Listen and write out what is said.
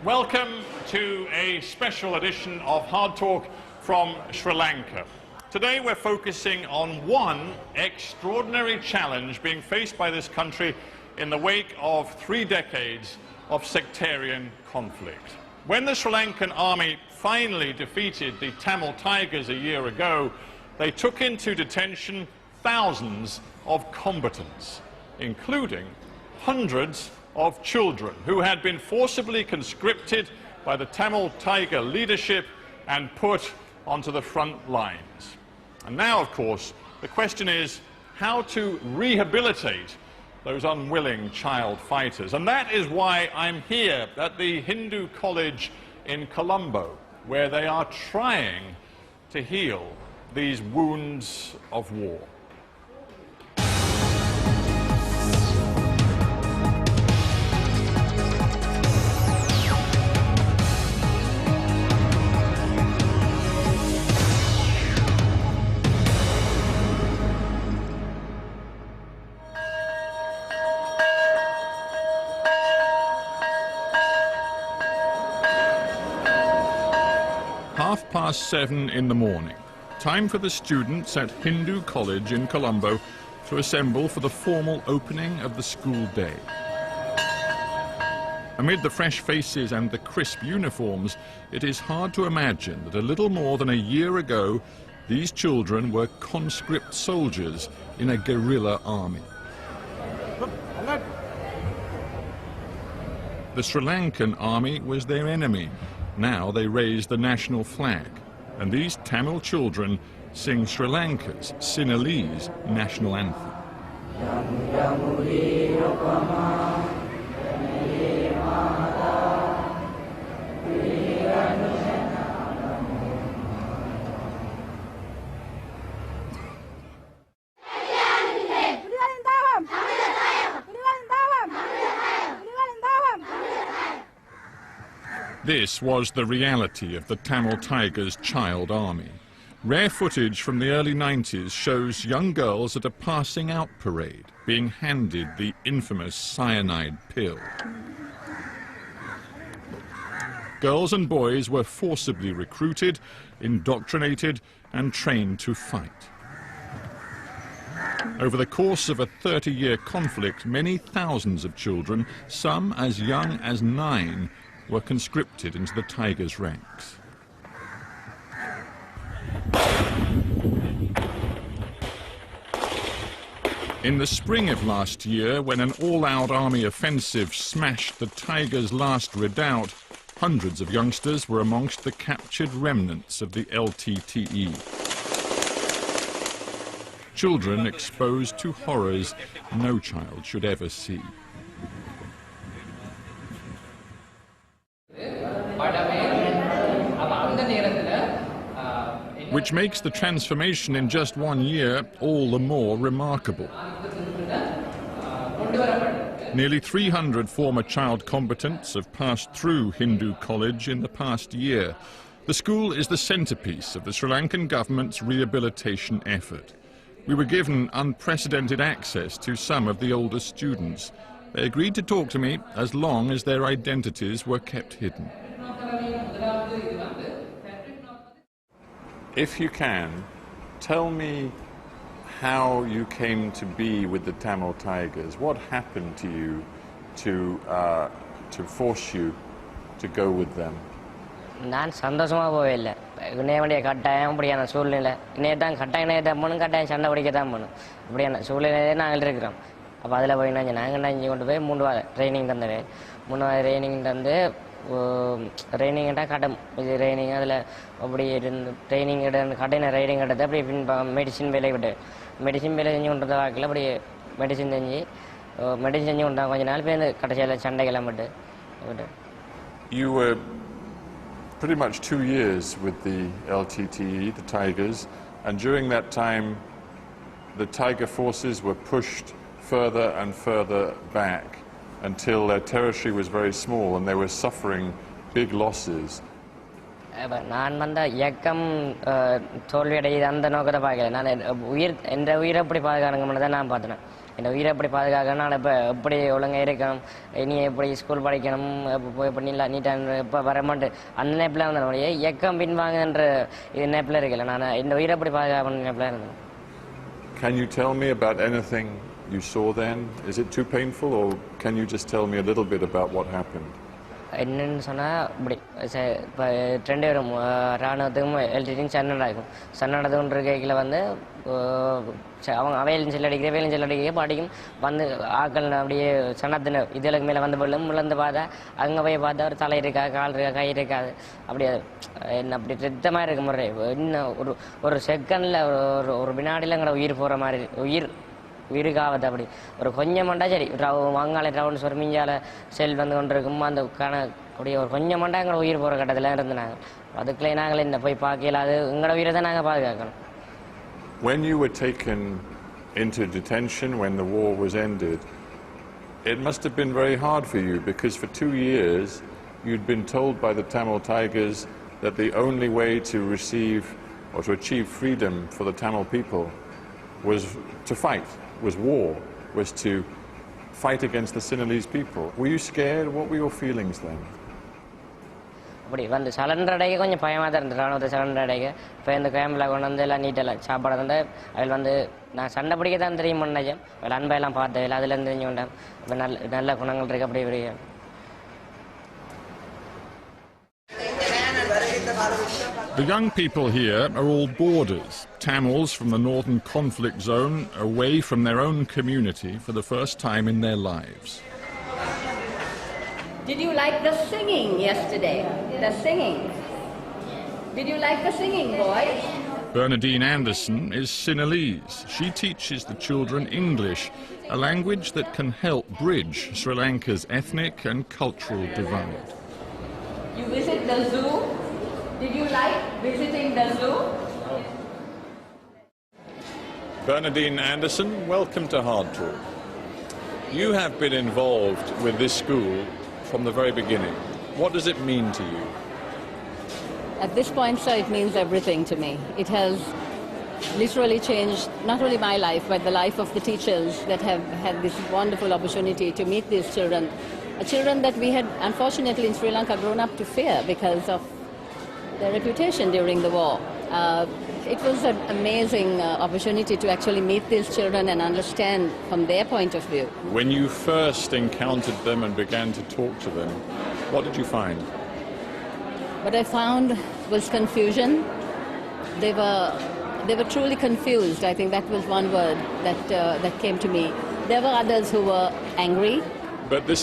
Welcome to a special edition of Hard Talk from Sri Lanka. Today we're focusing on one extraordinary challenge being faced by this country in the wake of 3 decades of sectarian conflict. When the Sri Lankan army finally defeated the Tamil Tigers a year ago, they took into detention thousands of combatants, including hundreds of children who had been forcibly conscripted by the Tamil Tiger leadership and put onto the front lines. And now, of course, the question is how to rehabilitate those unwilling child fighters. And that is why I'm here at the Hindu College in Colombo, where they are trying to heal these wounds of war. Past 7 in the morning. Time for the students at Hindu College in Colombo to assemble for the formal opening of the school day. Amid the fresh faces and the crisp uniforms, it is hard to imagine that a little more than a year ago, these children were conscript soldiers in a guerrilla army. The Sri Lankan army was their enemy. Now they raise the national flag, and these Tamil children sing Sri Lanka's Sinhalese national anthem. This was the reality of the Tamil Tigers' child army. Rare footage from the early 90s shows young girls at a passing out parade being handed the infamous cyanide pill. Girls and boys were forcibly recruited, indoctrinated and trained to fight. Over the course of a 30-year conflict, many thousands of children, some as young as 9, were conscripted into the Tigers' ranks. In the spring of last year, when an all-out army offensive smashed the Tigers' last redoubt, hundreds of youngsters were amongst the captured remnants of the LTTE. Children exposed to horrors no child should ever see. Which makes the transformation in just 1 year all the more remarkable. Nearly 300 former child combatants have passed through Hindu College in the past year. The school is the centrepiece of the Sri Lankan government's rehabilitation effort. We were given unprecedented access to some of the older students. They agreed to talk to me as long as their identities were kept hidden. If you can, tell me how you came to be with the Tamil Tigers. What happened to you to force you to go with them? நான் சந்தோஷமாக போகல. இன்னைய வேண்டிய கட்டாயம் அப்படியான சூழ்நிலை. இன்னைய தான் கட்டாயம் போகணும், கட்டாயம் சண்டை பிடிக்க தான் போகணும். அப்படியான சூழ்நிலையே நாங்கள் இருக்கிறோம். அப்போ அதில் போய் நாங்கள் இங்கே கொண்டு போய் 3 வாரம் ட்ரைனிங் தந்தது. 3 வாரம் ட்ரைனிங் தந்து ட்ரைனிங்கிட்ட கடன் இது ட்ரைனிங் அதில் அப்படி இருந்து ட்ரைனிங் கடையின ரைடிங் எடுத்து அப்படி மெடிசின் வேலை விட்டு மெடிசின் வேலை செஞ்சு கொண்டு வாக்கில் அப்படி மெடிசின் செஞ்சு கொண்டாங்க கொஞ்ச நாள் போய் கடைசியில் சண்டைக்கெல்லாம் விட்டு விட்டு. You were pretty much 2 years with the LTTE, the Tigers, and during that time the Tiger forces were pushed further and further back until their territory was very small and they were suffering big losses. நான் வந்த இயக்கம் தோல்வியடையுது அந்த நோக்கத்தை பார்க்கல. நான் உயிரை எப்படி பாதுகாக்கணும்னு தான் நான் பார்த்தேன். இந்த உயிரை எப்படி பாதுகாக்கணும், நான் இப்போ எப்படி ஒழுங்காக இருக்கணும், இனி எப்படி ஸ்கூல் படிக்கணும், இப்போ எப்படி நீட்டாக இப்போ வரமாட்டு அந்த நேப்பில் வந்தோடைய இயக்கம் பின்வாங்கன்ற இது நேப்பில் இருக்கல. நான் இந்த உயிரை எப்படி பாதுகாக்கணும் நேப்பில் இருந்தேன். Can you tell me about anything you saw then? Is it too painful, or can you just tell me a little bit about what happened? என்னன்னு சொன்னால் இப்படி இப்போ 2 பேரும் இராணுவத்துக்கும் எல்டிக்கும் சண்டை நடக்கும். சண்டை நடந்துகின்ற கையில் வந்து அவங்க அவையிலும் செல்லடிக்கிற வேலையும் செல்லடிக்கிற பாடிக்கும் வந்து ஆக்கள் அப்படியே சனத்தின இதுகளுக்கு மேலே வந்து விழும் விழுந்து பார்த்தா அங்கே போய் பார்த்தா ஒரு தலை இருக்கா, கால் இருக்கா, கை இருக்காது. அப்படியே என்ன அப்படி ரத்தமாக இருக்க முறை இன்னும் ஒரு செகண்டில் ஒரு வினாடியில் எங்களோட உயிர் போகிற மாதிரி உயிருக்காவது. அப்படி ஒரு கொஞ்சம் மண்டா சரி வாங்கால ரவுண்ட்ஸ் ஒரு மிஞ்சால செல் வந்து கொண்டு இருக்கும் அந்த அப்படியே ஒரு கொஞ்சம் மண்டா எங்களோட உயிர் போகிற கட்டத்தில் இருந்து நாங்கள் அதுக்குள்ளே நாங்கள் இந்த போய் பார்க்கல. அது எங்களோட உயிரை தான் நாங்கள் பாதுகாக்கணும். When you were taken into detention when the war was ended, it must have been very hard for you, because for 2 years you'd been told by the Tamil Tigers that the only way to receive or to achieve freedom for the Tamil people was to fight, was war, was to fight against the Sinhalese people. Were you scared? What were your feelings then? அப்படி வந்து surrender அடைக்க கொஞ்சம் பயமாக தான் இருந்தது. ராணுவத்தை surrender அடைக்க இப்போ இந்த கேம்பில் கொண்டு வந்து எல்லாம் நீட்டெல்லாம் சாப்பாடு வந்து அதில் வந்து நான் சண்டை பிடிக்க தான் தெரியும் பண்ணேன். அதில் அன்பையெல்லாம் பார்த்ததில்லை, அதுலேருந்து தெரிஞ்சு கொண்டேன். இப்போ நல்ல குணங்கள் இருக்குது. அப்படி இப்படி The young people here are all boarders, Tamils from the northern conflict zone, away from their own community for the first time in their lives. Did you like the singing yesterday? The singing. Did you like the singing, boys? Bernadine Anderson is Sinhalese. She teaches the children English, a language that can help bridge Sri Lanka's ethnic and cultural divide. You visit the zoo? Did you like visiting the zoo? Bernadine Anderson, welcome to Hard Talk. You have been involved with this school from the very beginning. What does it mean to you? At this point, sir, it means everything to me. It has literally changed not only my life, but the life of the teachers that have had this wonderful opportunity to meet these children. Children that we had, unfortunately, in Sri Lanka grown up to fear because of their reputation during the war. It was an amazing opportunity to actually meet these children and understand from their point of view. When you first encountered them and began to talk to them, what did you find? What I found was confusion. They were truly confused. I think that was one word that came to me. There were others who were angry. But this